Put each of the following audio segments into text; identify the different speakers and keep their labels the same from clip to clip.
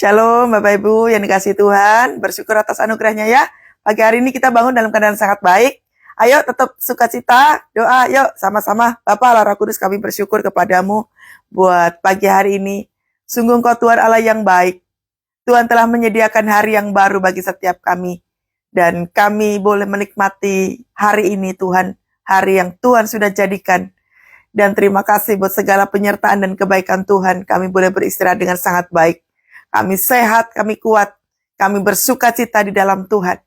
Speaker 1: Shalom Bapak Ibu yang dikasihi Tuhan, bersyukur atas anugerahnya ya. Pagi hari ini kita bangun dalam keadaan sangat baik. Ayo tetap sukacita, doa, yuk sama-sama. Bapa Allah Roh Kudus, kami bersyukur kepadamu buat pagi hari ini. Sungguh Engkau Tuhan Allah yang baik. Tuhan telah menyediakan hari yang baru bagi setiap kami. Dan kami boleh menikmati hari ini Tuhan, hari yang Tuhan sudah jadikan. Dan terima kasih buat segala penyertaan dan kebaikan Tuhan, kami boleh beristirahat dengan sangat baik. Kami sehat, kami kuat, kami bersuka cita di dalam Tuhan.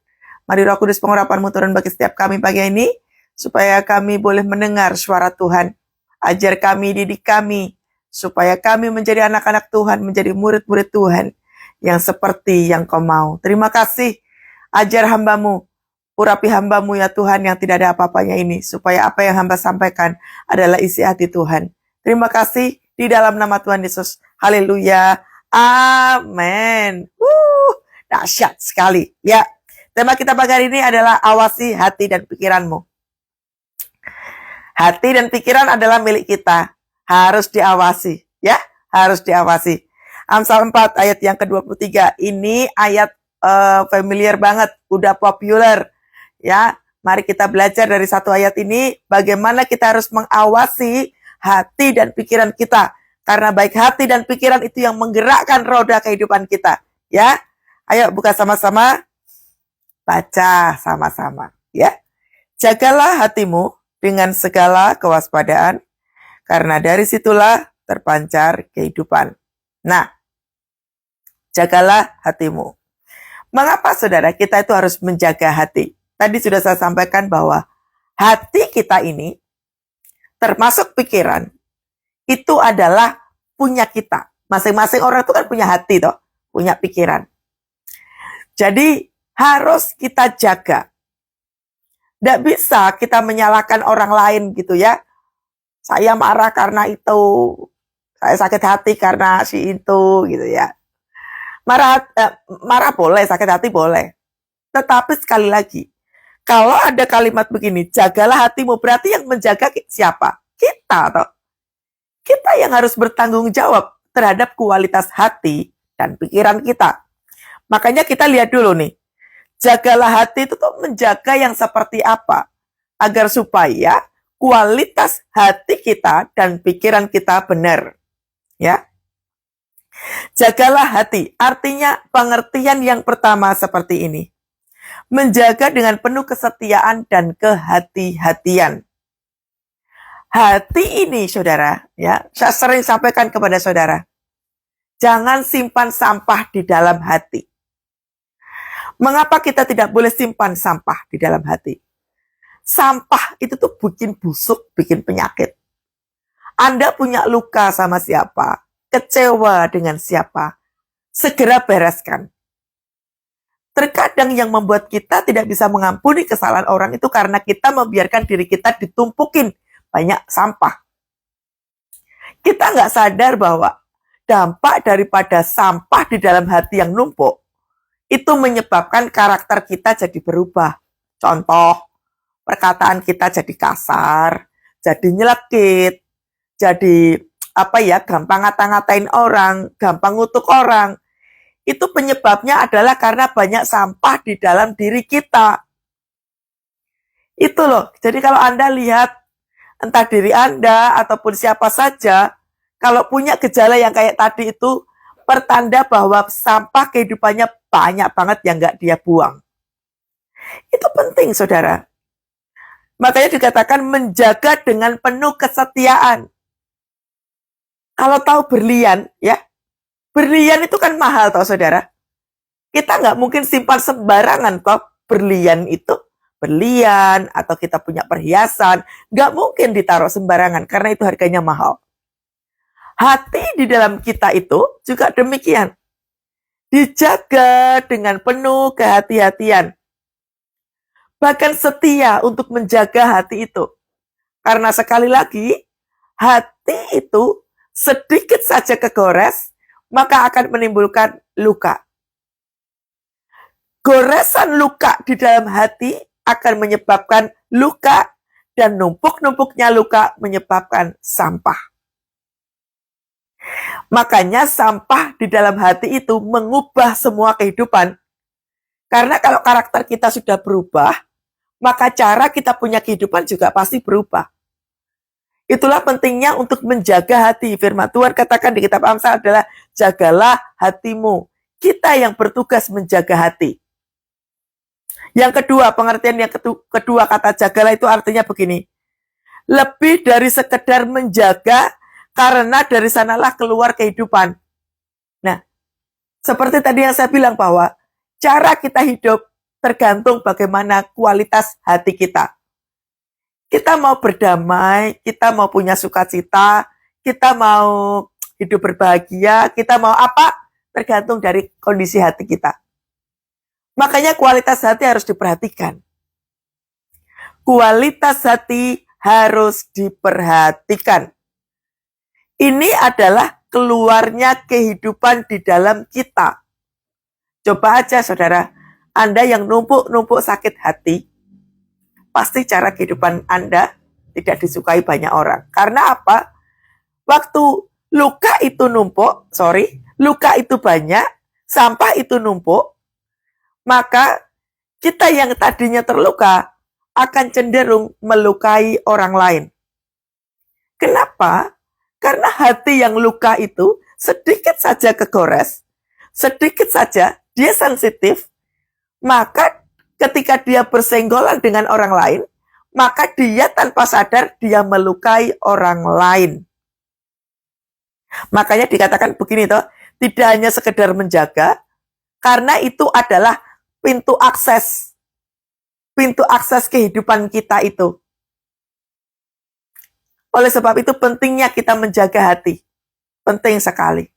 Speaker 1: Mari Roh Kudus pengurapan-Mu turun bagi setiap kami pagi ini, supaya kami boleh mendengar suara Tuhan. Ajar kami, didik kami, supaya kami menjadi anak-anak Tuhan, menjadi murid-murid Tuhan, yang seperti yang Kau mau. Terima kasih, ajar hamba-Mu, urapi hamba-Mu ya Tuhan, yang tidak ada apa-apanya ini, supaya apa yang hamba sampaikan adalah isi hati Tuhan. Terima kasih, di dalam nama Tuhan Yesus. Haleluya. Amin. Dahsyat sekali. Ya, tema kita pagi hari ini adalah awasi hati dan pikiranmu. Hati dan pikiran adalah milik kita. Harus diawasi. Ya, harus diawasi. Amsal 4 ayat yang ke-23. Ini ayat familiar banget. Udah populer. Ya, mari kita belajar dari satu ayat ini. Bagaimana kita harus mengawasi hati dan pikiran kita. Karena baik hati dan pikiran itu yang menggerakkan roda kehidupan kita. Ya, ayo buka sama-sama. Baca sama-sama. Ya, jagalah hatimu dengan segala kewaspadaan. Karena dari situlah terpancar kehidupan. Nah, jagalah hatimu. Mengapa saudara kita itu harus menjaga hati? Tadi sudah saya sampaikan bahwa hati kita ini, termasuk pikiran, itu adalah punya kita. Masing-masing orang itu kan punya hati toh, punya pikiran. Jadi harus kita jaga. Tidak bisa kita menyalahkan orang lain gitu ya. Saya marah karena itu, saya sakit hati karena si itu gitu ya. Marah boleh, sakit hati boleh. Tetapi sekali lagi, kalau ada kalimat begini, jagalah hatimu, berarti yang menjaga siapa? Kita toh. Kita yang harus bertanggung jawab terhadap kualitas hati dan pikiran kita. Makanya kita lihat dulu nih. Jagalah hati itu tuh menjaga yang seperti apa? Agar supaya kualitas hati kita dan pikiran kita benar. Ya. Jagalah hati. Artinya pengertian yang pertama seperti ini. Menjaga dengan penuh kesetiaan dan kehati-hatian. Hati ini, saudara, ya, saya sering sampaikan kepada saudara, jangan simpan sampah di dalam hati. Mengapa kita tidak boleh simpan sampah di dalam hati? Sampah itu tuh bikin busuk, bikin penyakit. Anda punya luka sama siapa? Kecewa dengan siapa? Segera bereskan. Terkadang yang membuat kita tidak bisa mengampuni kesalahan orang itu karena kita membiarkan diri kita ditumpukin banyak sampah. Kita nggak sadar bahwa dampak daripada sampah di dalam hati yang numpuk itu menyebabkan karakter kita jadi berubah. Contoh, perkataan kita jadi kasar, jadi nyelekit, jadi gampang ngata-ngatain orang, gampang ngutuk orang. Itu penyebabnya adalah karena banyak sampah di dalam diri kita. Itu loh. Jadi kalau Anda lihat entah diri Anda ataupun siapa saja, kalau punya gejala yang kayak tadi itu, pertanda bahwa sampah kehidupannya banyak banget yang nggak dia buang. Itu penting, saudara. Makanya dikatakan menjaga dengan penuh kesetiaan. Kalau tahu berlian, ya, berlian itu kan mahal, toh, saudara. Kita nggak mungkin simpan sembarangan, toh, berlian itu. Berlian, atau kita punya perhiasan, nggak mungkin ditaruh sembarangan, karena itu harganya mahal. Hati di dalam kita itu juga demikian. Dijaga dengan penuh kehati-hatian. Bahkan setia untuk menjaga hati itu. Karena sekali lagi, hati itu sedikit saja kegores, maka akan menimbulkan luka. Goresan luka di dalam hati akan menyebabkan luka, dan numpuk-numpuknya luka menyebabkan sampah. Makanya sampah di dalam hati itu mengubah semua kehidupan. Karena kalau karakter kita sudah berubah, maka cara kita punya kehidupan juga pasti berubah. Itulah pentingnya untuk menjaga hati. Firman Tuhan katakan di kitab Amsal adalah jagalah hatimu. Kita yang bertugas menjaga hati. Yang kedua, pengertian yang kedua kata jagalah itu artinya begini. Lebih dari sekedar menjaga, karena dari sanalah keluar kehidupan. Nah, seperti tadi yang saya bilang bahwa cara kita hidup tergantung bagaimana kualitas hati kita. Kita mau berdamai, kita mau punya sukacita, kita mau hidup berbahagia, kita mau apa? Tergantung dari kondisi hati kita. Makanya kualitas hati harus diperhatikan. Kualitas hati harus diperhatikan. Ini adalah keluarnya kehidupan di dalam kita. Coba aja saudara, Anda yang numpuk-numpuk sakit hati, pasti cara kehidupan Anda tidak disukai banyak orang. Karena apa? Waktu luka itu banyak, sampah itu numpuk, maka kita yang tadinya terluka akan cenderung melukai orang lain. Kenapa? Karena hati yang luka itu sedikit saja kegores, sedikit saja dia sensitif, maka ketika dia bersenggolan dengan orang lain, maka dia tanpa sadar dia melukai orang lain. Makanya dikatakan begini toh, tidak hanya sekedar menjaga, karena itu adalah pintu akses kehidupan kita itu. Oleh sebab itu pentingnya kita menjaga hati. Penting sekali.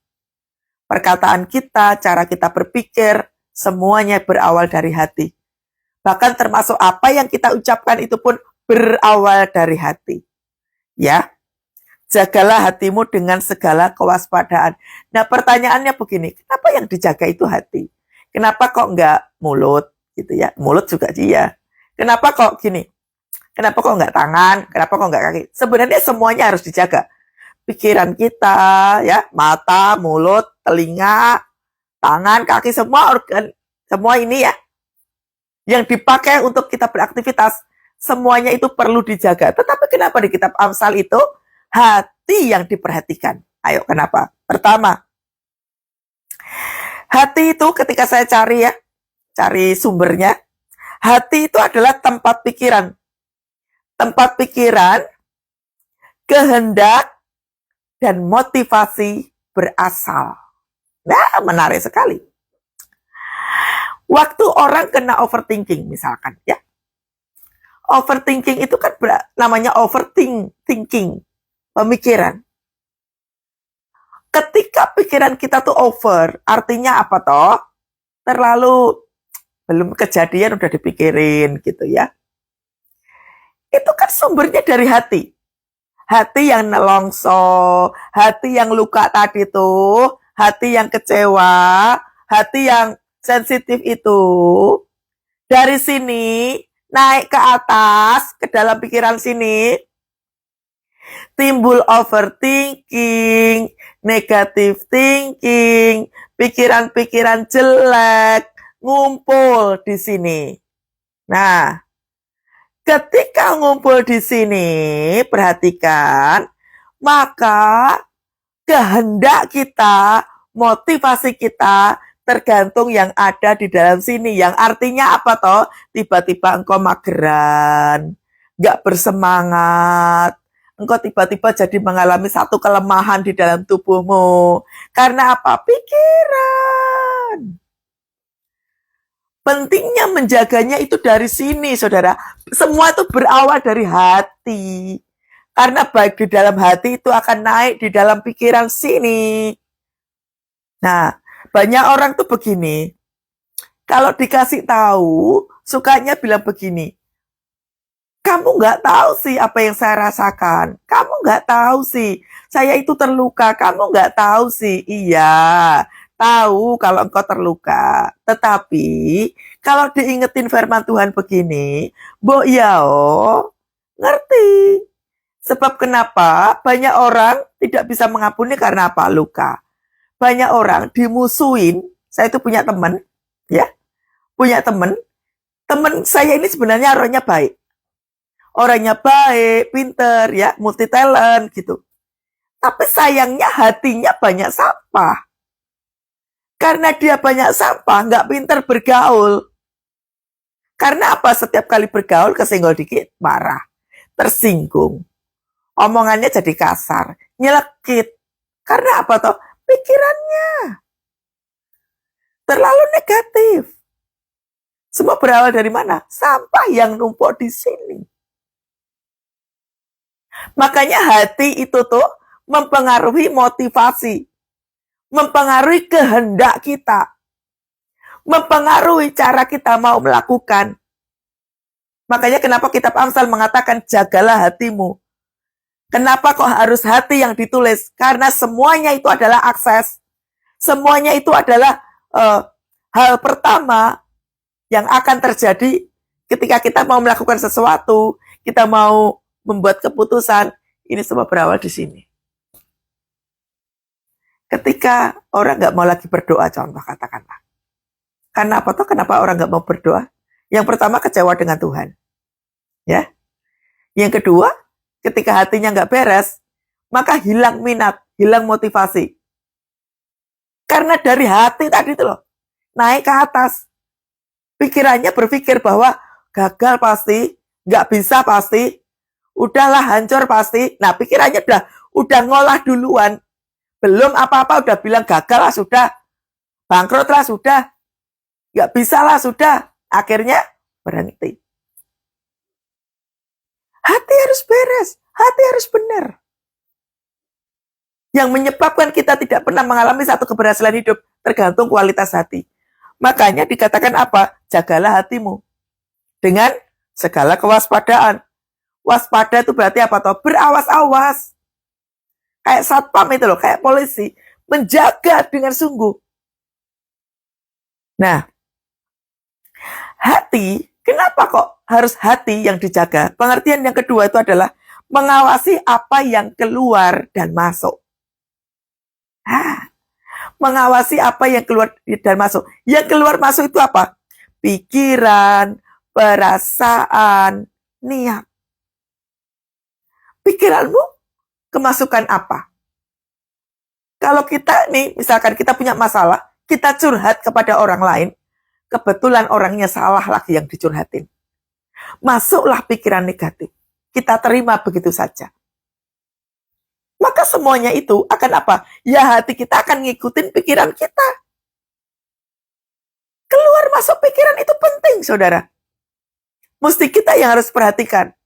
Speaker 1: Perkataan kita, cara kita berpikir, semuanya berawal dari hati. Bahkan termasuk apa yang kita ucapkan itu pun berawal dari hati. Ya, jagalah hatimu dengan segala kewaspadaan. Nah pertanyaannya begini, kenapa yang dijaga itu hati? Kenapa kok enggak mulut? Gitu ya, mulut juga dia. Kenapa kok gini? Kenapa kok enggak tangan? Kenapa kok enggak kaki? Sebenarnya semuanya harus dijaga. Pikiran kita, ya, mata, mulut, telinga, tangan, kaki, semua organ, semua ini ya, yang dipakai untuk kita beraktivitas, semuanya itu perlu dijaga. Tetapi kenapa di kitab Amsal itu hati yang diperhatikan? Ayo, kenapa? Pertama, hati itu ketika saya cari sumbernya, hati itu adalah tempat pikiran, kehendak, dan motivasi berasal. Nah, menarik sekali. Waktu orang kena overthinking misalkan, ya. Overthinking itu kan namanya overthinking, pemikiran. Ketika pikiran kita tuh over, artinya apa toh? Terlalu belum kejadian udah dipikirin gitu ya. Itu kan sumbernya dari hati. Hati yang nelongso, hati yang luka tadi tuh, hati yang kecewa, hati yang sensitif itu, dari sini naik ke atas, ke dalam pikiran sini, timbul overthinking, negative thinking, pikiran-pikiran jelek, ngumpul di sini. Nah, ketika ngumpul di sini, perhatikan, maka kehendak kita, motivasi kita tergantung yang ada di dalam sini. Yang artinya apa toh? Tiba-tiba engkau mageran, gak bersemangat, engkau tiba-tiba jadi mengalami satu kelemahan di dalam tubuhmu. Karena apa? Pikiran. Pentingnya menjaganya itu dari sini, saudara. Semua itu berawal dari hati. Karena baik di dalam hati itu akan naik di dalam pikiran sini. Nah, banyak orang tuh begini. Kalau dikasih tahu, sukanya bilang begini. Kamu nggak tahu sih apa yang saya rasakan. Kamu nggak tahu sih. Saya itu terluka. Kamu nggak tahu sih. Iya. Tahu kalau engkau terluka. Tetapi kalau diingetin firman Tuhan begini, mbok ya ngerti. Sebab kenapa banyak orang tidak bisa mengampuni karena apa? Luka. Banyak orang dimusuhin. Saya itu punya teman, ya, punya teman. Teman saya ini sebenarnya orangnya baik. Orangnya baik, pinter, ya, multi talent gitu. Tapi sayangnya hatinya banyak sampah. Karena dia banyak sampah, nggak pinter bergaul. Karena apa? Setiap kali bergaul kesenggol dikit, marah, tersinggung. Omongannya jadi kasar, nyelekit. Karena apa toh? Pikirannya terlalu negatif. Semua berawal dari mana? Sampah yang numpuk di sini. Makanya hati itu tuh mempengaruhi motivasi, mempengaruhi kehendak kita, mempengaruhi cara kita mau melakukan. Makanya kenapa kitab Amsal mengatakan jagalah hatimu. Kenapa kok harus hati yang ditulis? Karena semuanya itu adalah akses. Semuanya itu adalah hal pertama yang akan terjadi ketika kita mau melakukan sesuatu, kita mau membuat keputusan. Ini semua berawal di sini. Ketika orang nggak mau lagi berdoa, contoh katakanlah. Karena apa tuh? Kenapa orang nggak mau berdoa? Yang pertama kecewa dengan Tuhan. Ya. Yang kedua, ketika hatinya nggak beres, maka hilang minat, hilang motivasi. Karena dari hati tadi itu loh, naik ke atas. Pikirannya berpikir bahwa gagal pasti, nggak bisa pasti, udahlah hancur pasti. Nah pikirannya udah ngolah duluan. Belum apa-apa udah bilang gagal lah sudah, bangkrut lah sudah, nggak bisa lah sudah. Akhirnya berhenti. Hati harus beres, hati harus benar. Yang menyebabkan kita tidak pernah mengalami satu keberhasilan hidup tergantung kualitas hati. Makanya dikatakan apa? Jagalah hatimu dengan segala kewaspadaan. Waspada itu berarti apa toh? Berawas-awas. Kayak satpam itu loh, kayak polisi. Menjaga dengan sungguh. Nah, hati, kenapa kok harus hati yang dijaga? Pengertian yang kedua itu adalah mengawasi apa yang keluar dan masuk. Mengawasi apa yang keluar dan masuk. Yang keluar masuk itu apa? Pikiran, perasaan, niat. Pikiranmu kemasukan apa? Kalau kita nih, misalkan kita punya masalah, kita curhat kepada orang lain, kebetulan orangnya salah lagi yang dicurhatin. Masuklah pikiran negatif. Kita terima begitu saja. Maka semuanya itu akan apa? Ya hati kita akan ngikutin pikiran kita. Keluar masuk pikiran itu penting, saudara. Mesti kita yang harus perhatikan.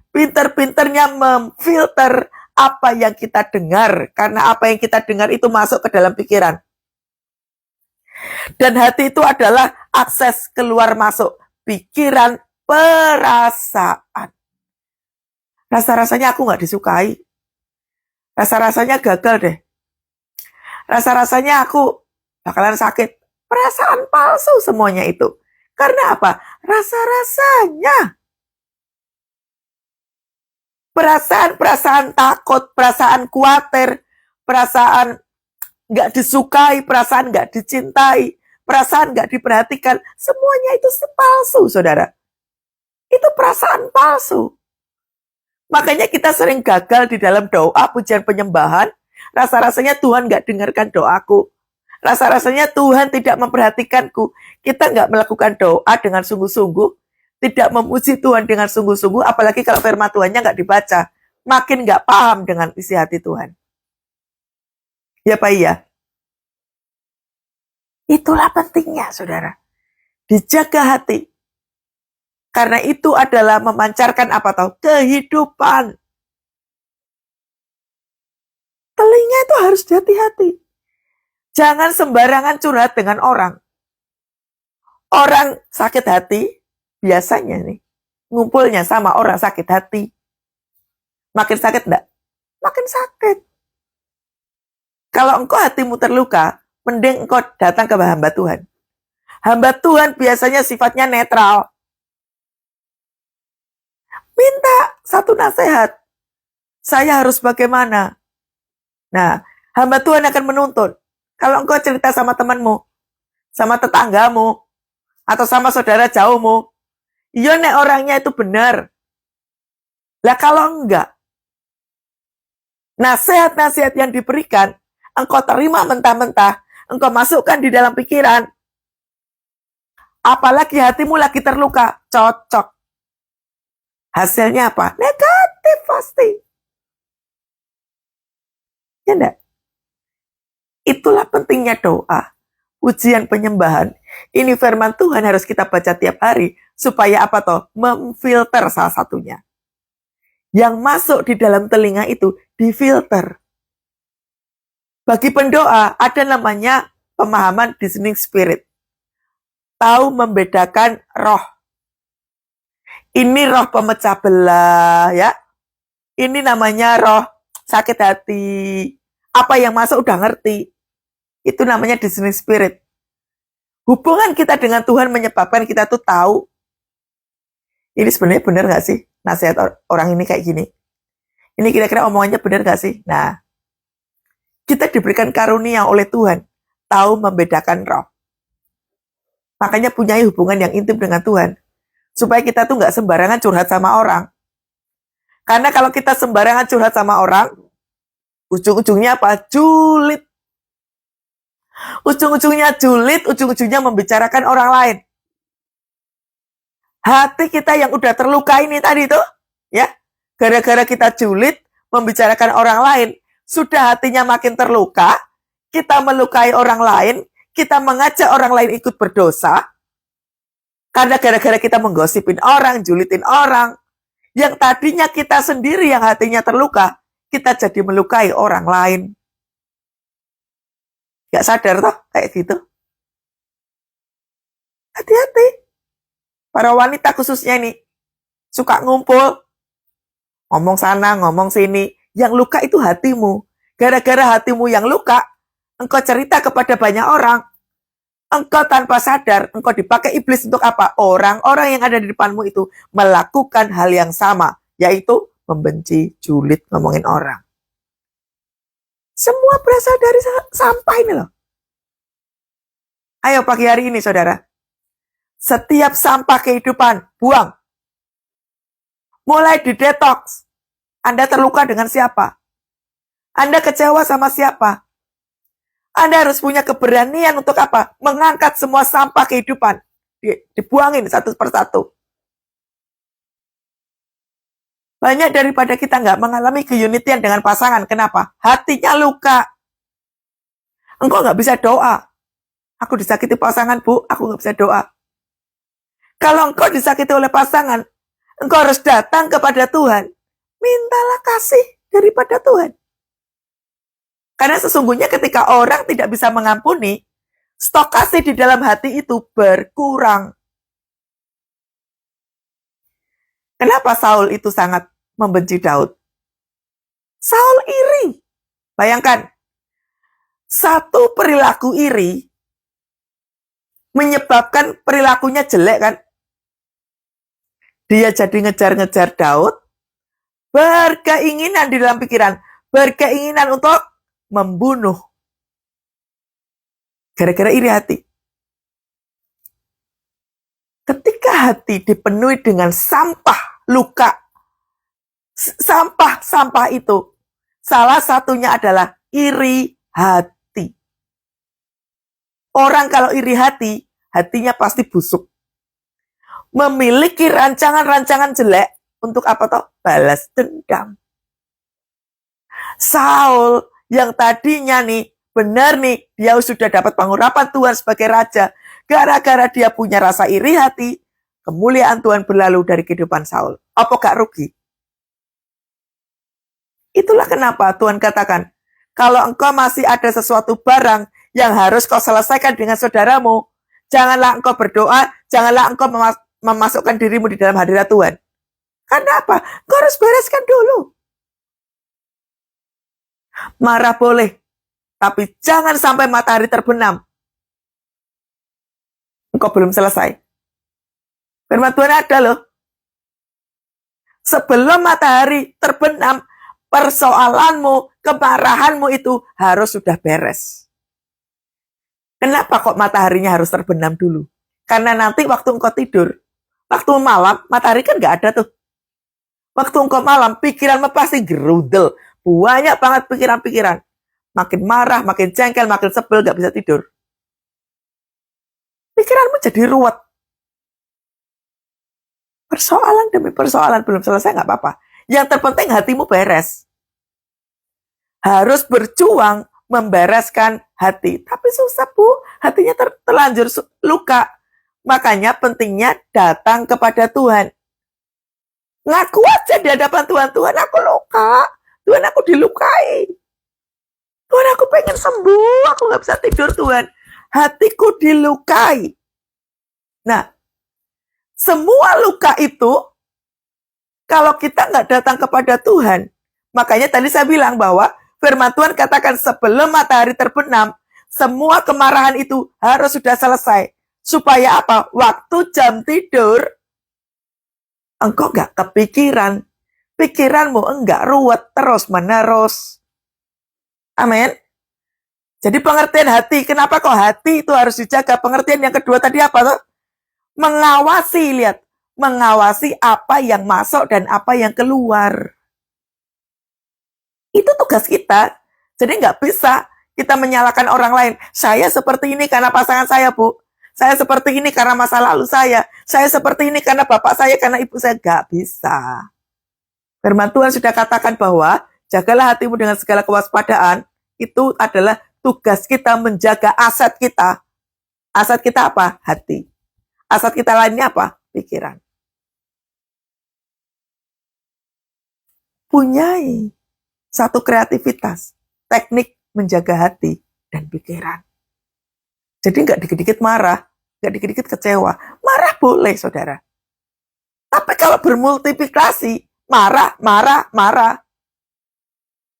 Speaker 1: Pinter-pinternya memfilter apa yang kita dengar. Karena apa yang kita dengar itu masuk ke dalam pikiran. Dan hati itu adalah akses keluar masuk pikiran, perasaan. Rasa-rasanya aku gak disukai. Rasa-rasanya gagal deh. Rasa-rasanya aku bakalan sakit. Perasaan palsu semuanya itu. Karena apa? Rasa-rasanya. Perasaan-perasaan takut, perasaan khawatir, perasaan gak disukai, perasaan gak dicintai, perasaan gak diperhatikan. Semuanya itu palsu, saudara. Itu perasaan palsu. Makanya kita sering gagal di dalam doa, pujian penyembahan. Rasa-rasanya Tuhan gak dengarkan doaku. Rasa-rasanya Tuhan tidak memperhatikanku. Kita gak melakukan doa dengan sungguh-sungguh. Tidak memuji Tuhan dengan sungguh-sungguh. Apalagi kalau firman Tuhannya gak dibaca. Makin gak paham dengan isi hati Tuhan. Ya Pak iya? Itulah pentingnya, saudara. Dijaga hati. Karena itu adalah memancarkan apa tahu? Kehidupan. Telinga itu harus hati-hati. Jangan sembarangan curhat dengan orang. Orang sakit hati, biasanya nih, ngumpulnya sama orang sakit hati. Makin sakit enggak? Makin sakit. Kalau engkau hatimu terluka, mending engkau datang ke hamba Tuhan. Hamba Tuhan biasanya sifatnya netral. Minta satu nasihat. Saya harus bagaimana? Nah, hamba Tuhan akan menuntun. Kalau engkau cerita sama temanmu, sama tetanggamu, atau sama saudara jauhmu, iya nek orangnya itu benar. Lah kalau enggak, nasihat-nasihat yang diberikan, engkau terima mentah-mentah, engkau masukkan di dalam pikiran, apalagi hatimu lagi terluka, cocok. Hasilnya apa? Negatif pasti. Ya enggak? Itulah pentingnya doa. Ujian penyembahan. Ini firman Tuhan harus kita baca tiap hari. Supaya apa toh? Memfilter salah satunya. Yang masuk di dalam telinga itu difilter. Bagi pendoa ada namanya pemahaman discerning spirit. Tahu membedakan roh. Ini roh pemecah belah ya. Ini namanya roh sakit hati. Apa yang masuk udah ngerti. Itu namanya discerning spirit. Hubungan kita dengan Tuhan menyebabkan kita tuh tahu. Ini sebenarnya benar gak sih nasihat orang ini kayak gini? Ini kira-kira omongannya benar gak sih? Nah, kita diberikan karunia oleh Tuhan. Tahu membedakan roh. Makanya punya hubungan yang intim dengan Tuhan. Supaya kita tuh gak sembarangan curhat sama orang. Karena kalau kita sembarangan curhat sama orang, ujung-ujungnya apa? Julid. Ujung-ujungnya julid, ujung-ujungnya membicarakan orang lain. Hati kita yang udah terluka ini tadi tuh, ya, gara-gara kita julid, membicarakan orang lain, sudah hatinya makin terluka, kita melukai orang lain, kita mengajak orang lain ikut berdosa, karena gara-gara kita menggosipin orang, julidin orang, yang tadinya kita sendiri yang hatinya terluka, kita jadi melukai orang lain. Gak sadar toh kayak gitu. Hati-hati. Para wanita khususnya ini suka ngumpul, ngomong sana, ngomong sini. Yang luka itu hatimu. Gara-gara hatimu yang luka, engkau cerita kepada banyak orang. Engkau tanpa sadar, engkau dipakai iblis untuk apa? Orang-orang yang ada di depanmu itu melakukan hal yang sama, yaitu membenci, julid, ngomongin orang. Semua berasal dari sampah ini loh. Ayo pagi hari ini saudara. Setiap sampah kehidupan, buang. Mulai didetoks. Anda terluka dengan siapa? Anda kecewa sama siapa? Anda harus punya keberanian untuk apa? Mengangkat semua sampah kehidupan. Dibuangin satu persatu. Banyak daripada kita nggak mengalami keunitian dengan pasangan. Kenapa? Hatinya luka. Engkau nggak bisa doa. Aku disakiti pasangan, Bu. Aku nggak bisa doa. Kalau engkau disakiti oleh pasangan, engkau harus datang kepada Tuhan. Mintalah kasih daripada Tuhan. Karena sesungguhnya ketika orang tidak bisa mengampuni, stok kasih di dalam hati itu berkurang. Kenapa Saul itu sangat membenci Daud? Saul iri. Bayangkan, satu perilaku iri menyebabkan perilakunya jelek kan? Dia jadi ngejar-ngejar Daud, berkeinginan di dalam pikiran, berkeinginan untuk membunuh. Gara-gara iri hati. Ketika hati dipenuhi dengan sampah, luka, sampah itu, salah satunya adalah iri hati. Orang kalau iri hati, hatinya pasti busuk. Memiliki rancangan-rancangan jelek untuk apa toh? Balas dendam. Saul yang tadinya nih, benar nih, dia sudah dapat pengurapan Tuhan sebagai raja. Gara-gara dia punya rasa iri hati, kemuliaan Tuhan berlalu dari kehidupan Saul. Apa gak rugi? Itulah kenapa Tuhan katakan, kalau engkau masih ada sesuatu barang yang harus kau selesaikan dengan saudaramu, janganlah engkau berdoa, janganlah engkau memasukkan dirimu di dalam hadirat Tuhan. Karena apa? Engkau harus bereskan dulu. Marah boleh, tapi jangan sampai matahari terbenam. Engkau belum selesai. Firman Tuhan ada loh. Sebelum matahari terbenam, persoalanmu, kemarahanmu itu harus sudah beres. Kenapa kok mataharinya harus terbenam dulu? Karena nanti waktu engkau tidur, waktu malam, matahari kan nggak ada tuh. Waktu engkau malam, pikiranmu pasti gerudel. Banyak banget pikiran-pikiran. Makin marah, makin jengkel, makin sebel, nggak bisa tidur. Pikiranmu jadi ruwet. Persoalan demi persoalan belum selesai nggak apa-apa. Yang terpenting hatimu beres. Harus berjuang membereskan hati. Tapi susah, Bu. Hatinya terlanjur luka. Makanya pentingnya datang kepada Tuhan. Ngaku aja di hadapan Tuhan. Tuhan, aku luka. Tuhan, aku dilukai. Tuhan, aku pengen sembuh. Aku nggak bisa tidur, Tuhan. Hatiku dilukai. Nah, semua luka itu, kalau kita nggak datang kepada Tuhan, makanya tadi saya bilang bahwa firman Tuhan katakan sebelum matahari terbenam, semua kemarahan itu harus sudah selesai. Supaya apa? Waktu jam tidur, engkau nggak kepikiran. Pikiranmu enggak ruwet terus-menerus. Amin. Jadi pengertian hati, kenapa kok hati itu harus dijaga? Pengertian yang kedua tadi apa tuh? Mengawasi, lihat. Mengawasi apa yang masuk dan apa yang keluar. Itu tugas kita. Jadi nggak bisa kita menyalahkan orang lain. Saya seperti ini karena pasangan saya, Bu. Saya seperti ini karena masa lalu saya. Saya seperti ini karena bapak saya, karena ibu saya. Nggak bisa. Firman Tuhan sudah katakan bahwa jagalah hatimu dengan segala kewaspadaan. Itu adalah tugas kita menjaga aset kita. Aset kita apa? Hati. Aset kita lainnya apa? Pikiran. Punyai satu kreativitas, teknik menjaga hati dan pikiran. Jadi nggak dikit-dikit marah, nggak dikit-dikit kecewa. Marah boleh, saudara. Tapi kalau bermultiplikasi, marah.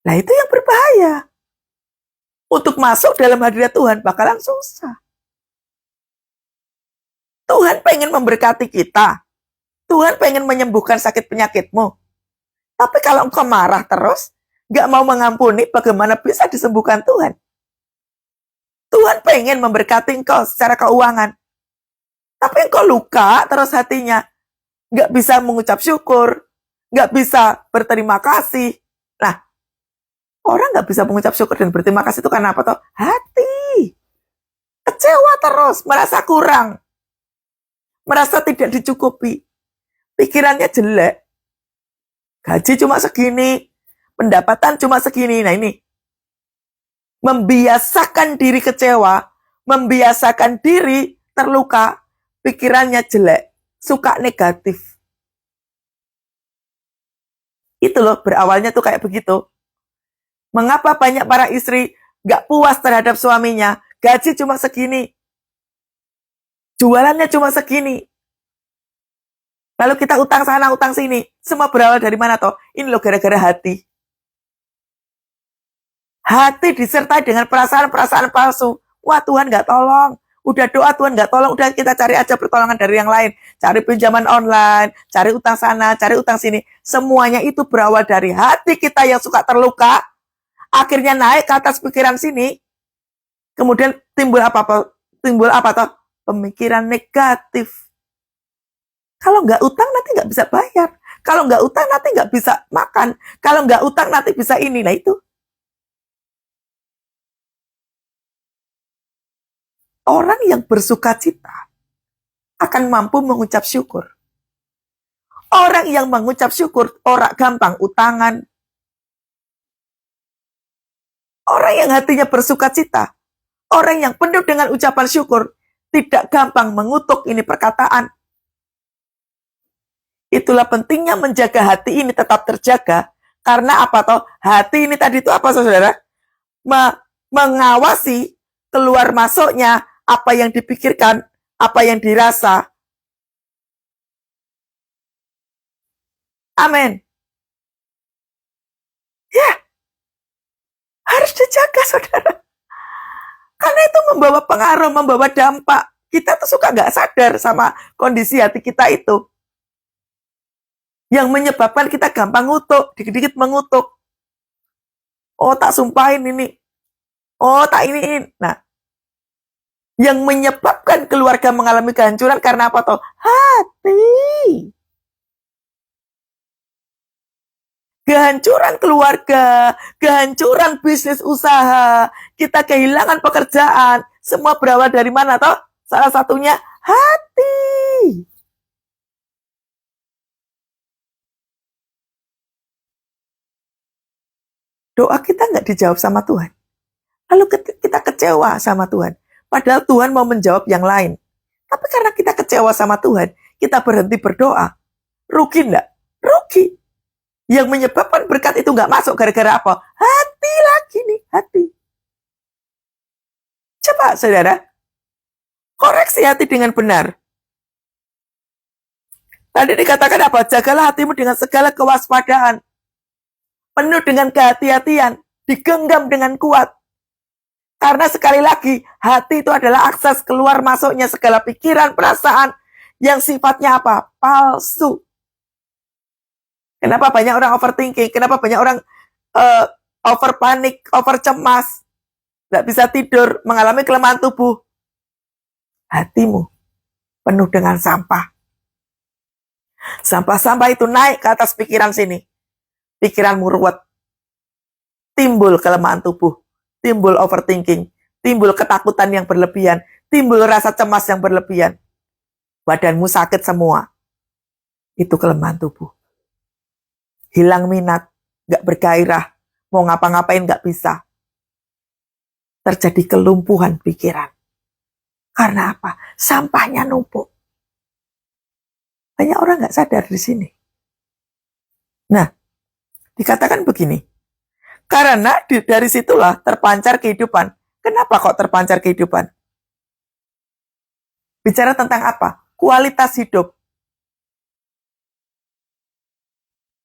Speaker 1: Nah, itu yang berbahaya. Untuk masuk dalam hadirat Tuhan bakalan susah. Tuhan pengen memberkati kita. Tuhan pengen menyembuhkan sakit penyakitmu. Tapi kalau engkau marah terus, gak mau mengampuni, bagaimana bisa disembuhkan Tuhan? Tuhan pengen memberkati engkau secara keuangan. Tapi engkau luka terus hatinya. Gak bisa mengucap syukur. Gak bisa berterima kasih. Nah, orang gak bisa mengucap syukur dan berterima kasih itu karena apa toh? Hati. Kecewa terus, merasa kurang. Merasa tidak dicukupi. Pikirannya jelek. Gaji cuma segini, pendapatan cuma segini. Nah ini, membiasakan diri kecewa, membiasakan diri terluka, pikirannya jelek, suka negatif. Itu loh, berawalnya tuh kayak begitu. Mengapa banyak para istri gak puas terhadap suaminya? Gaji cuma segini, jualannya cuma segini. Lalu kita utang sana, utang sini. Semua berawal dari mana toh? Ini loh gara-gara hati. Hati disertai dengan perasaan-perasaan palsu. Wah, Tuhan gak tolong. Udah doa Tuhan gak tolong. Udah kita cari aja pertolongan dari yang lain. Cari pinjaman online. Cari utang sana, cari utang sini. Semuanya itu berawal dari hati kita yang suka terluka. Akhirnya naik ke atas pikiran sini. Kemudian timbul apa? Timbul apa toh? Pemikiran negatif. Kalau nggak utang nanti nggak bisa bayar. Kalau nggak utang nanti nggak bisa makan. Kalau nggak utang nanti bisa ini. Nah itu. Orang yang bersuka cita akan mampu mengucap syukur. Orang yang mengucap syukur, orang gampang utangan. Orang yang hatinya bersuka cita, orang yang penuh dengan ucapan syukur, tidak gampang mengutuk ini perkataan. Itulah pentingnya menjaga hati ini tetap terjaga. Karena apa toh? Hati ini tadi itu apa saudara? Mengawasi keluar masuknya apa yang dipikirkan, apa yang dirasa. Amin. Ya, harus dijaga saudara. Karena itu membawa pengaruh, membawa dampak. Kita tuh suka gak sadar sama kondisi hati kita itu. Yang menyebabkan kita gampang ngutuk, dikit-dikit mengutuk. Oh, tak sumpahin ini. Oh, tak ini. Nah, yang menyebabkan keluarga mengalami kehancuran karena apa toh? Hati. Kehancuran keluarga, kehancuran bisnis usaha, kita kehilangan pekerjaan, semua berawal dari mana toh? Salah satunya hati. Doa kita nggak dijawab sama Tuhan. Lalu kita kecewa sama Tuhan. Padahal Tuhan mau menjawab yang lain. Tapi karena kita kecewa sama Tuhan, kita berhenti berdoa. Rugi nggak? Rugi. Yang menyebabkan berkat itu nggak masuk gara-gara apa? Hati lagi nih, hati. Coba saudara, koreksi hati dengan benar. Tadi dikatakan apa? Jagalah hatimu dengan segala kewaspadaan. Penuh dengan kehati-hatian. Digenggam dengan kuat. Karena sekali lagi, hati itu adalah akses keluar masuknya segala pikiran, perasaan yang sifatnya apa? Palsu. Kenapa banyak orang overthinking? Kenapa banyak orang over panik, over cemas, nggak bisa tidur, mengalami kelemahan tubuh? Hatimu penuh dengan sampah. Sampah-sampah itu naik ke atas pikiran sini. Pikiranmu ruwet. Timbul kelemahan tubuh. Timbul overthinking. Timbul ketakutan yang berlebihan. Timbul rasa cemas yang berlebihan. Badanmu sakit semua. Itu kelemahan tubuh. Hilang minat, gak bergairah, mau ngapa-ngapain gak bisa. Terjadi kelumpuhan pikiran. Karena apa? Sampahnya numpuk. Banyak orang gak sadar di sini. Nah, dikatakan begini. Karena dari situlah terpancar kehidupan. Kenapa kok terpancar kehidupan? Bicara tentang apa? Kualitas hidup.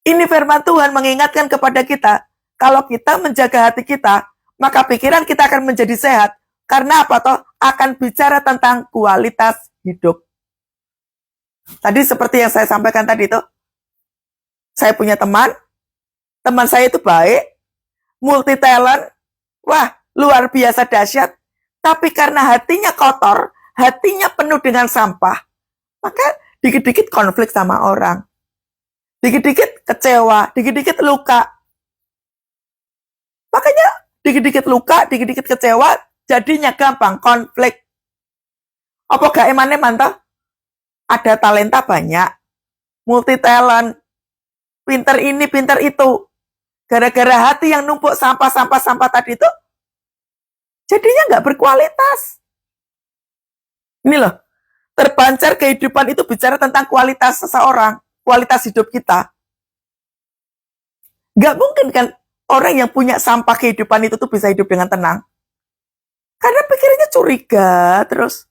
Speaker 1: Ini firman Tuhan mengingatkan kepada kita, kalau kita menjaga hati kita, maka pikiran kita akan menjadi sehat. Karena apa toh? Akan bicara tentang kualitas hidup. Tadi seperti yang saya sampaikan tadi tuh, saya punya teman saya itu baik, multi talent, wah luar biasa dahsyat. Tapi karena hatinya kotor, hatinya penuh dengan sampah, maka dikit-dikit konflik sama orang. Dikit-dikit kecewa, dikit-dikit luka. Makanya dikit-dikit luka, dikit-dikit kecewa, jadinya gampang konflik. Apa gak eman-eman toh? Ada talenta banyak, multi talent, pinter ini, pinter itu. Gara-gara hati yang numpuk sampah tadi itu, jadinya gak berkualitas. Ini loh, terpancar kehidupan itu bicara tentang kualitas seseorang. Kualitas hidup kita. Gak mungkin kan orang yang punya sampah kehidupan itu tuh bisa hidup dengan tenang. Karena pikirannya curiga, terus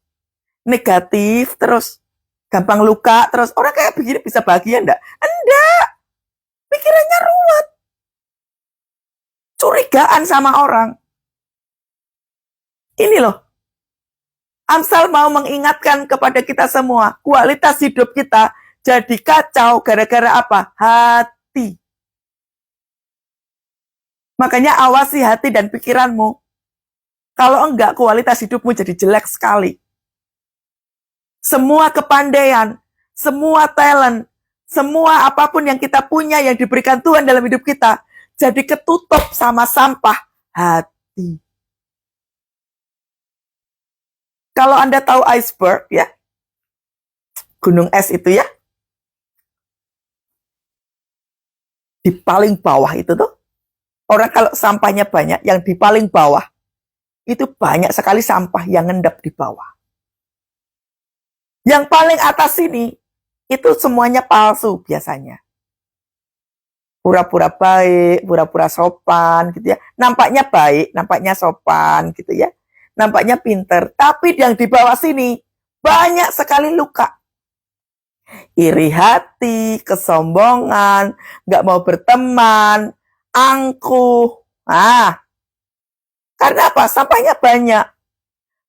Speaker 1: negatif, terus gampang luka, terus orang kayak begini bisa bahagia enggak? Enggak. Pikirannya ruwet. Curigaan sama orang. Ini loh. Amsal mau mengingatkan kepada kita semua, kualitas hidup kita jadi kacau gara-gara apa? Hati. Makanya awasi hati dan pikiranmu. Kalau enggak, kualitas hidupmu jadi jelek sekali. Semua kepandaian, semua talent, semua apapun yang kita punya yang diberikan Tuhan dalam hidup kita, jadi ketutup sama sampah hati. Kalau Anda tahu iceberg ya, gunung es itu ya, di paling bawah itu tuh, orang kalau sampahnya banyak, yang di paling bawah, itu banyak sekali sampah yang ngendap di bawah. Yang paling atas ini, itu semuanya palsu biasanya. Pura-pura baik, pura-pura sopan gitu ya. Nampaknya baik, nampaknya sopan gitu ya. Nampaknya pinter. Tapi yang di bawah sini, banyak sekali luka. Iri hati, kesombongan, gak mau berteman, angkuh. Karena apa? Sampahnya banyak.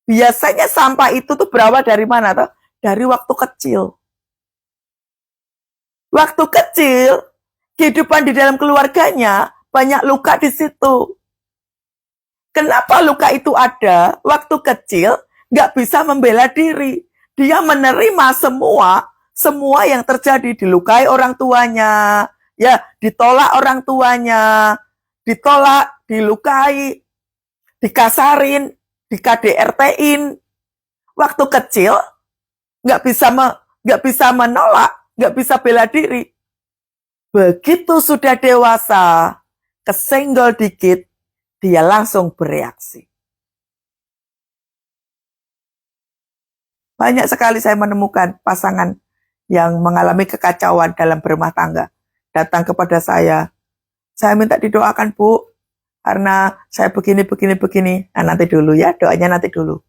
Speaker 1: Biasanya sampah itu tuh berawal dari mana tuh? Dari waktu kecil. Waktu kecil, kehidupan di dalam keluarganya banyak luka di situ. Kenapa luka itu ada? Waktu kecil nggak bisa membela diri. Dia menerima semua yang terjadi, dilukai orang tuanya, ya ditolak orang tuanya, ditolak, dilukai, dikasarin, di KDRT-in. Waktu kecil nggak bisa menolak, nggak bisa bela diri. Begitu sudah dewasa, kesenggol dikit, dia langsung bereaksi. Banyak sekali saya menemukan pasangan yang mengalami kekacauan dalam berumah tangga. Datang kepada saya minta didoakan Bu, karena saya begini. Nah, nanti dulu ya, doanya nanti dulu.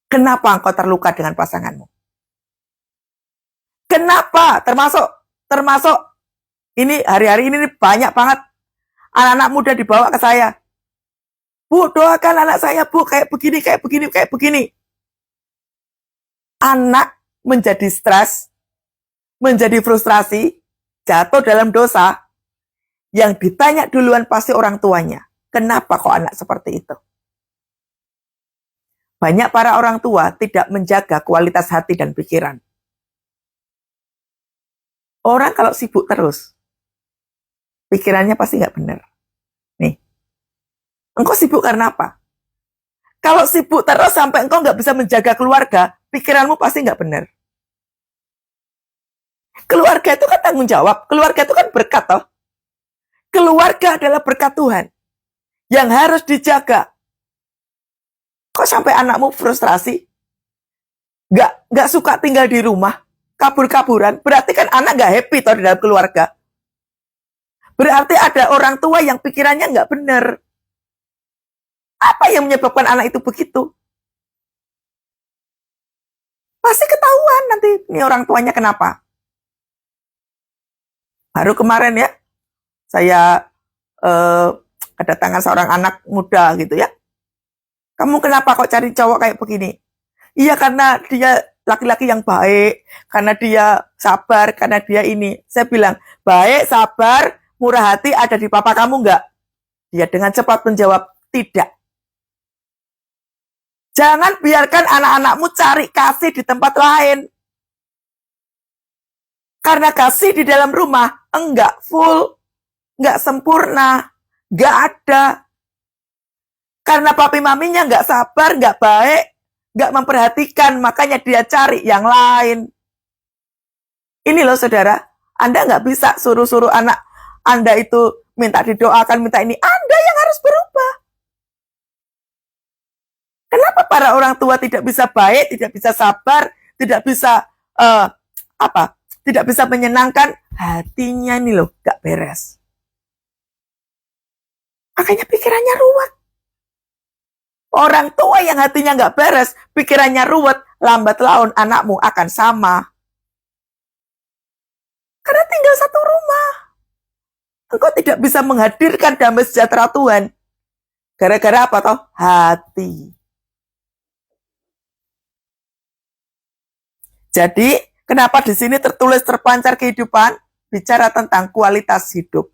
Speaker 1: Kenapa engkau terluka dengan pasanganmu? Kenapa? Termasuk ini hari-hari ini banyak banget anak-anak muda dibawa ke saya. Bu, doakan anak saya, Bu, kayak begini. Anak menjadi stres, menjadi frustrasi, jatuh dalam dosa. Yang ditanya duluan pasti orang tuanya. Kenapa kok anak seperti itu? Banyak para orang tua tidak menjaga kualitas hati dan pikiran. Orang kalau sibuk terus, pikirannya pasti nggak benar. Nih, engkau sibuk karena apa? Kalau sibuk terus sampai engkau nggak bisa menjaga keluarga, pikiranmu pasti nggak benar. Keluarga itu kan tanggung jawab, keluarga itu kan berkat toh. Keluarga adalah berkat Tuhan yang harus dijaga. Kok sampai anakmu frustrasi? Nggak suka tinggal di rumah, kabur-kaburan, berarti kan anak nggak happy toh di dalam keluarga. Berarti ada orang tua yang pikirannya nggak benar. Apa yang menyebabkan anak itu begitu? Pasti ketahuan nanti ini orang tuanya kenapa. Baru kemarin ya, saya kedatangan seorang anak muda gitu ya. Kamu kenapa kok cari cowok kayak begini? Iya karena dia laki-laki yang baik, karena dia sabar, karena dia ini. Saya bilang, baik, sabar, murah hati ada di papa kamu enggak? Dia dengan cepat menjawab, tidak. Jangan biarkan anak-anakmu cari kasih di tempat lain. Karena kasih di dalam rumah enggak full, enggak sempurna, enggak ada. Karena papi maminya enggak sabar, enggak baik, enggak memperhatikan, makanya dia cari yang lain. Ini loh saudara, Anda enggak bisa suruh-suruh anak Anda itu minta didoakan, minta ini. Anda yang harus berubah. Kenapa para orang tua tidak bisa baik, tidak bisa sabar, tidak bisa tidak bisa menyenangkan hatinya ini loh, gak beres. Makanya pikirannya ruwet. Orang tua yang hatinya gak beres, pikirannya ruwet, lambat laun anakmu akan sama. Karena tinggal satu rumah. Engkau tidak bisa menghadirkan damai sejahtera Tuhan. Gara-gara apa toh? Hati. Jadi, kenapa di sini tertulis terpancar kehidupan? Bicara tentang kualitas hidup.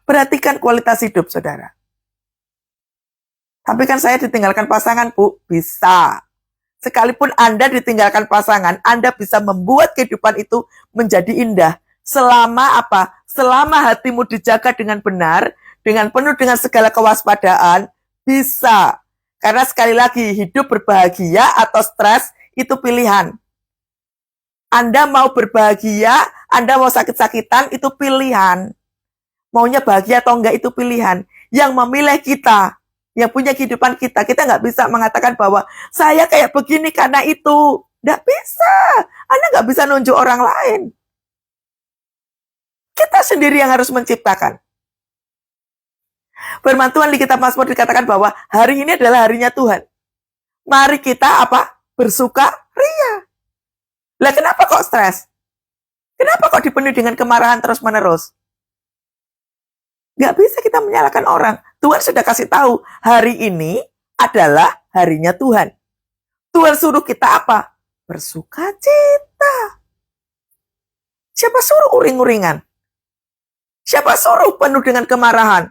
Speaker 1: Perhatikan kualitas hidup, saudara. Tapi kan saya ditinggalkan pasangan, Bu. Bisa. Sekalipun Anda ditinggalkan pasangan, Anda bisa membuat kehidupan itu menjadi indah. Selama apa? Selama hatimu dijaga dengan benar, dengan penuh dengan segala kewaspadaan, bisa. Karena sekali lagi, hidup berbahagia atau stres, itu pilihan. Anda mau berbahagia, Anda mau sakit-sakitan, itu pilihan. Maunya bahagia atau enggak, itu pilihan. Yang memilih kita, yang punya kehidupan kita nggak bisa mengatakan bahwa saya kayak begini karena itu. Nggak bisa. Anda nggak bisa nunjuk orang lain. Kita sendiri yang harus menciptakan. Firman Tuhan di kitab Mazmur dikatakan bahwa hari ini adalah harinya Tuhan. Mari kita apa? Bersuka ria. Lah kenapa kok stres? Kenapa kok dipenuhi dengan kemarahan terus-menerus? Nggak bisa kita menyalahkan orang. Tuhan sudah kasih tahu, hari ini adalah harinya Tuhan. Tuhan suruh kita apa? Bersuka cita. Siapa suruh uring-uringan? Siapa suruh penuh dengan kemarahan?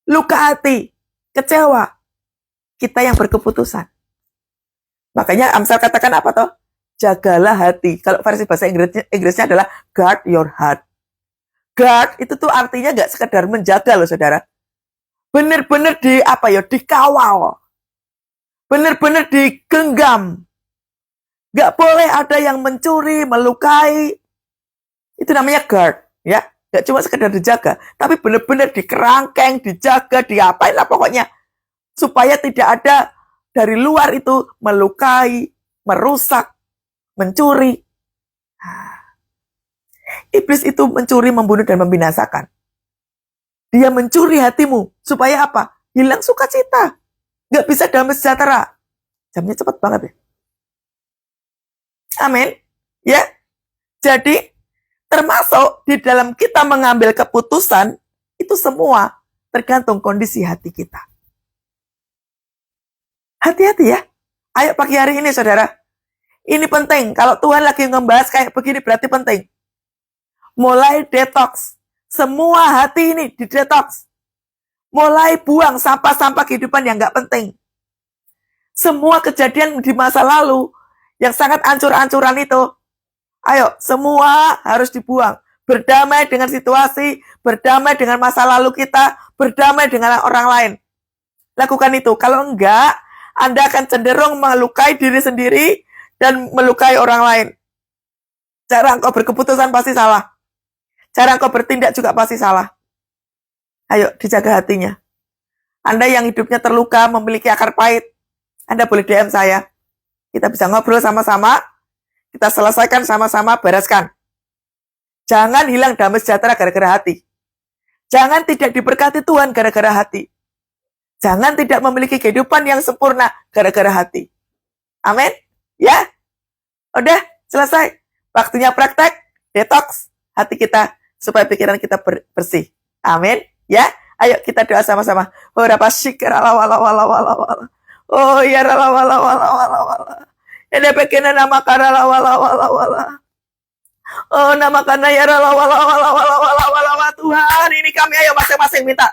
Speaker 1: luka hati, kecewa. Kita yang berkeputusan. Makanya Amsal katakan apa toh? Jagalah hati. Kalau versi bahasa Inggrisnya adalah guard your heart. Guard itu tuh artinya nggak sekedar menjaga loh saudara. Bener-bener dikawal. Bener-bener digenggam. Nggak boleh ada yang mencuri, melukai. Itu namanya guard, ya. Nggak cuma sekedar dijaga, tapi bener-bener dikerangkeng, dijaga, diapain lah pokoknya. Supaya tidak ada dari luar itu melukai, merusak, mencuri. Iblis itu mencuri, membunuh, dan membinasakan. Dia mencuri hatimu. Supaya apa? Hilang sukacita. Nggak bisa damai sejahtera. Jamnya cepat banget ya. Amin. Ya. Jadi, termasuk di dalam kita mengambil keputusan, itu semua tergantung kondisi hati kita. Hati-hati ya. Ayo pagi hari ini saudara. Ini penting. Kalau Tuhan lagi ngebahas kayak begini berarti penting. Mulai detox. Semua hati ini didetox. Mulai buang sampah-sampah kehidupan yang gak penting. Semua kejadian di masa lalu yang sangat ancur-ancuran itu, ayo semua harus dibuang. Berdamai dengan situasi, berdamai dengan masa lalu kita, berdamai dengan orang lain. Lakukan itu. Kalau enggak, Anda akan cenderung melukai diri sendiri dan melukai orang lain. Cara engkau berkeputusan pasti salah. Cara engkau bertindak juga pasti salah. Ayo, dijaga hatinya. Anda yang hidupnya terluka, memiliki akar pahit, Anda boleh DM saya. Kita bisa ngobrol sama-sama, kita selesaikan sama-sama, bereskan. Jangan hilang damai sejahtera gara-gara hati. Jangan tidak diberkati Tuhan gara-gara hati. Jangan tidak memiliki kehidupan yang sempurna gara-gara hati. Amin. Ya? Udah, selesai. Waktunya praktek, detox hati kita supaya pikiran kita bersih. Amin. Ya? Ayo kita doa sama-sama. Oh, rapa syikir ala wala wala wala wala. Oh, ya rala wala wala wala wala. Ini pekena nama karala wala wala wala. Oh, nama karena ya rala wala wala wala wala wala Tuhan. Ini kami ayo masing-masing minta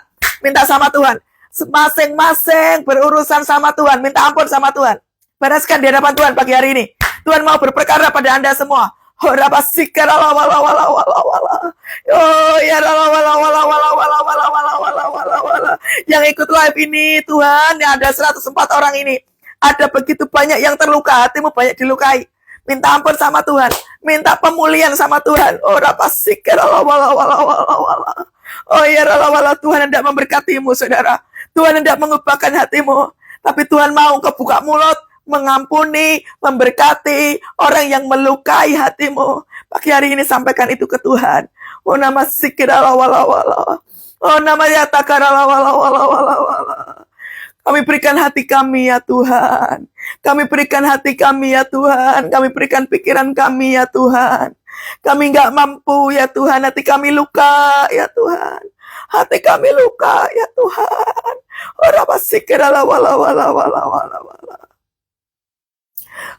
Speaker 1: sama Tuhan. Masing-masing berurusan sama Tuhan, minta ampun sama Tuhan. Bereskan di hadapan Tuhan pagi hari ini. Tuhan mau berperkara pada Anda semua. Oh, rapa syikir ala wala wala wala wala. Oh, ya rala wala wala wala wala wala wala wala wala. Yang ikut live ini Tuhan, yang ada 104 orang ini. Ada begitu banyak yang terluka, hatimu banyak dilukai. Minta ampun sama Tuhan, minta pemulihan sama Tuhan. Oh, rapa syikir ala wala wala wala wala. Oh, ya rala wala, Tuhan hendak memberkatimu saudara. Tuhan hendak mengubahkan hatimu. Tapi Tuhan mau kebuka mulut, mengampuni, memberkati orang yang melukai hatimu. Pagi hari ini sampaikan itu ke Tuhan. Oh, nama sikirala wala wala. Oh, nama yatakarala wala wala wala wala. Kami berikan hati kami ya Tuhan. Kami berikan hati kami ya Tuhan. Kami berikan pikiran kami ya Tuhan. Kami nggak mampu ya Tuhan. Hati kami luka ya Tuhan. Hati kami luka ya Tuhan. Oh, nama sikirala wala wala wala wala wala.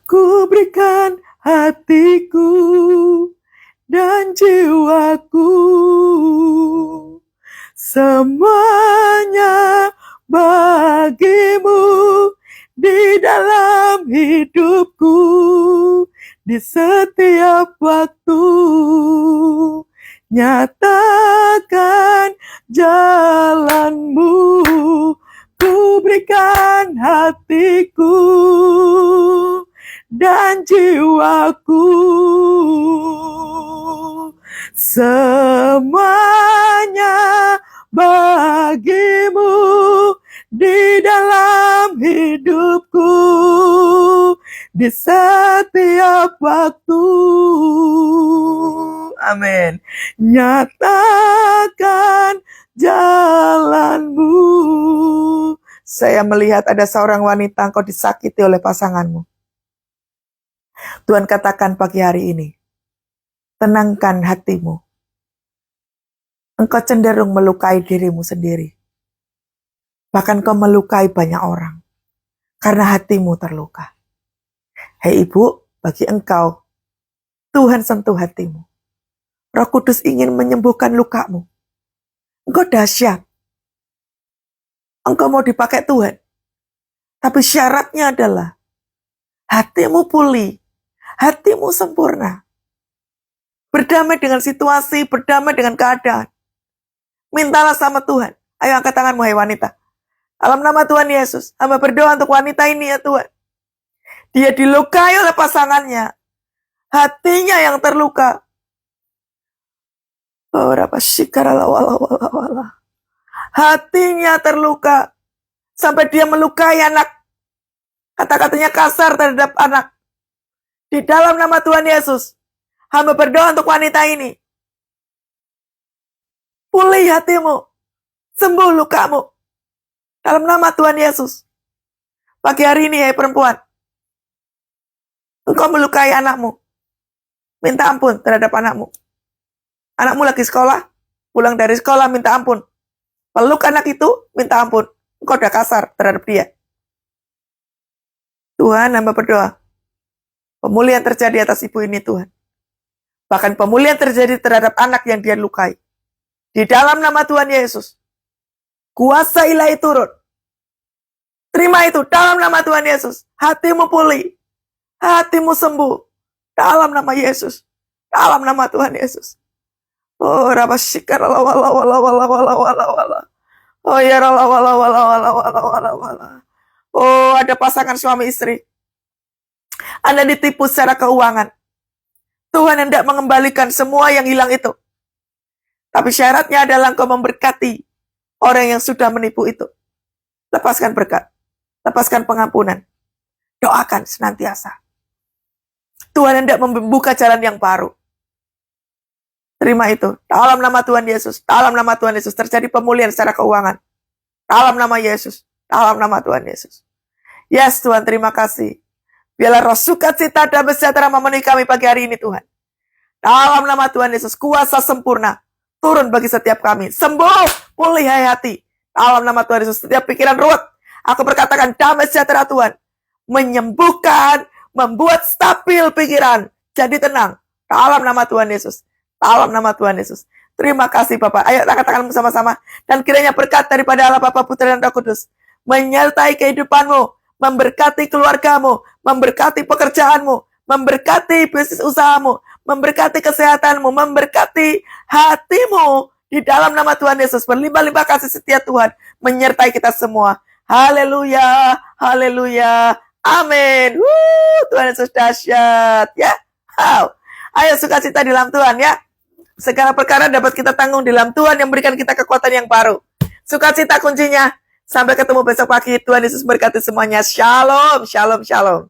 Speaker 1: Ku berikan hatiku dan jiwaku, semuanya bagimu di dalam hidupku, di setiap waktu. Nyatakan jalanmu, ku berikan hatiku dan jiwaku, semuanya bagimu di dalam hidupku, di setiap waktu. Amin. Nyatakan jalanmu. Saya melihat ada seorang wanita, engkau disakiti oleh pasanganmu. Tuhan katakan pagi hari ini, tenangkan hatimu. Engkau cenderung melukai dirimu sendiri. Bahkan kau melukai banyak orang. Karena hatimu terluka. Hei ibu, bagi engkau, Tuhan sentuh hatimu. Roh Kudus ingin menyembuhkan lukamu. Engkau dahsyat. engkau mau dipakai Tuhan. Tapi syaratnya adalah hatimu pulih, hatimu sempurna. Berdamai dengan situasi, berdamai dengan keadaan. Mintalah sama Tuhan. Ayo angkat tanganmu, hai wanita. Dalam nama Tuhan Yesus, hamba berdoa untuk wanita ini ya Tuhan. Dia dilukai oleh pasangannya. Hatinya yang terluka. Hatinya terluka. Sampai dia melukai anak. Kata-katanya kasar terhadap anak. Di dalam nama Tuhan Yesus, hamba berdoa untuk wanita ini. Pulih hatimu. Sembuh lukamu. Dalam nama Tuhan Yesus. Pagi hari ini, hai perempuan. Engkau melukai anakmu. Minta ampun terhadap anakmu. Anakmu lagi sekolah, pulang dari sekolah minta ampun. Peluk anak itu, minta ampun. Engkau udah kasar terhadap dia. Tuhan, hamba berdoa. Pemulihan terjadi atas ibu ini, Tuhan. Bahkan pemulihan terjadi terhadap anak yang dia lukai. Di dalam nama Tuhan Yesus. Kuasa ilahi turun. Terima itu dalam nama Tuhan Yesus. Hatimu pulih. Hatimu sembuh. Dalam nama Yesus. Dalam nama Tuhan Yesus. Oh, rabasyikar wala wala wala wala wala wala wala. Oh ya wala wala wala wala wala wala wala. Oh, ada pasangan suami istri. Anda ditipu secara keuangan. Tuhan hendak mengembalikan semua yang hilang itu. Tapi syaratnya adalah engkau memberkati orang yang sudah menipu itu. Lepaskan berkat. Lepaskan pengampunan. Doakan senantiasa. Tuhan hendak membuka jalan yang baru. Terima itu. Dalam nama Tuhan Yesus. Dalam nama Tuhan Yesus. Terjadi pemulihan secara keuangan. Dalam nama Yesus. Dalam nama Tuhan Yesus. Yes Tuhan, terima kasih. Biarlah roh sukacita dan sejahtera memenuhi kami pagi hari ini Tuhan. Dalam nama Tuhan Yesus. Kuasa sempurna. Turun bagi setiap kami. Sembuh. Pulih hati. Dalam nama Tuhan Yesus. Setiap pikiran ruwet. Aku berkatakan damai sejahtera Tuhan. Menyembuhkan. Membuat stabil pikiran. Jadi tenang. Dalam nama Tuhan Yesus. Dalam nama Tuhan Yesus. Terima kasih Bapak. Ayo katakan bersama-sama. Dan kiranya berkat daripada Allah Bapa, Putra dan Roh Kudus. Menyertai kehidupanmu. Memberkati keluargamu. Memberkati pekerjaanmu. Memberkati bisnis usahamu. Memberkati kesehatanmu. Memberkati hatimu. Di dalam nama Tuhan Yesus. Berlimpah-limpah kasih setia Tuhan. Menyertai kita semua. Haleluya. Haleluya. Amin. Tuhan Yesus dahsyat. Ya. Wow. Ayo sukacita di dalam Tuhan ya. Segala perkara dapat kita tanggung di dalam Tuhan yang memberikan kita kekuatan yang baru. Sukacita kuncinya. Sampai ketemu besok pagi. Tuhan Yesus berkati semuanya. Shalom. Shalom. Shalom.